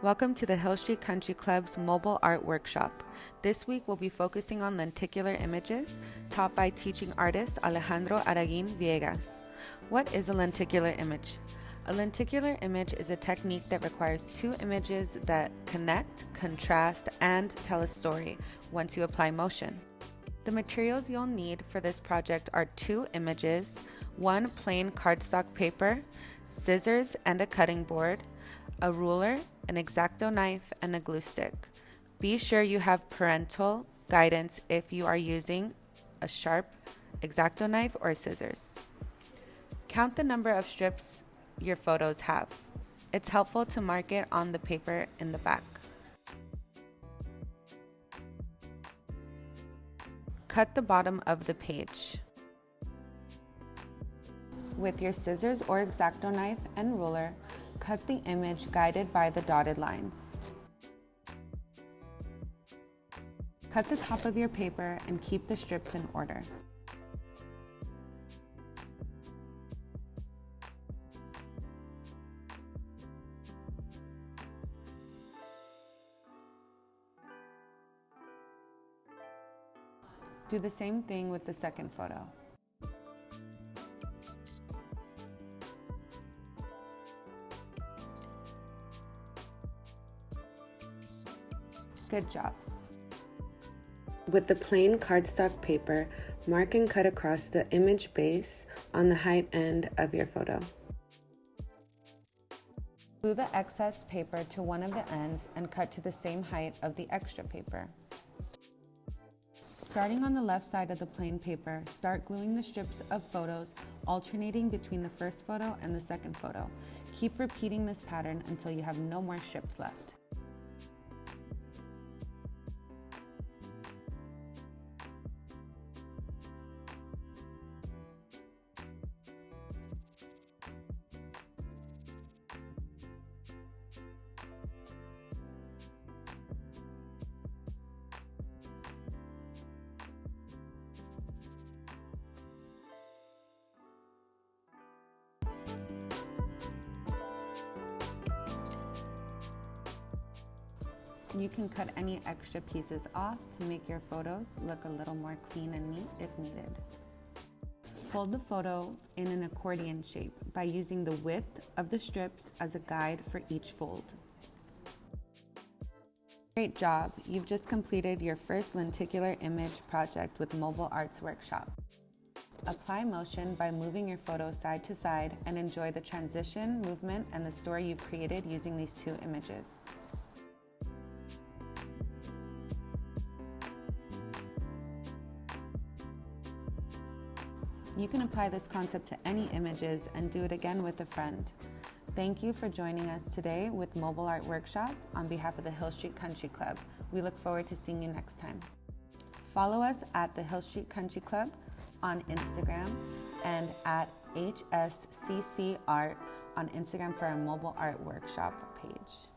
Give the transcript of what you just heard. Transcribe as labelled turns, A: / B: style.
A: Welcome to the Hill Street Country Club's Mobile Art Workshop. This week we'll be focusing on lenticular images, taught by teaching artist Alejandro Arreguin Villegas. What is a lenticular image? A lenticular image is a technique that requires two images that connect, contrast, and tell a story once you apply motion. The materials you'll need for this project are two images, one plain cardstock paper, scissors and a cutting board, a ruler, an X-Acto knife, and a glue stick. Be sure you have parental guidance if you are using a sharp X-Acto knife or scissors. Count the number of strips your photos have. It's helpful to mark it on the paper in the back. Cut the bottom of the page. With your scissors or X-Acto knife and ruler, cut the image guided by the dotted lines. Cut the top of your paper and keep the strips in order. Do the same thing with the second photo. Good job. With the plain cardstock paper, mark and cut across the image base on the height end of your photo. Glue the excess paper to one of the ends and cut to the same height of the extra paper. Starting on the left side of the plain paper, start gluing the strips of photos, alternating between the first photo and the second photo. Keep repeating this pattern until you have no more strips left. You can cut any extra pieces off to make your photos look a little more clean and neat if needed. Fold the photo in an accordion shape by using the width of the strips as a guide for each fold. Great job! You've just completed your first lenticular image project with Mobile Arts Workshop. Apply motion by moving your photo side to side and enjoy the transition, movement, and the story you've created using these two images. You can apply this concept to any images and do it again with a friend. Thank you for joining us today with Mobile Art Workshop on behalf of the Hill Street Country Club. We look forward to seeing you next time. Follow us at the Hill Street Country Club on Instagram and at HSCC Art on Instagram for our Mobile Art Workshop page.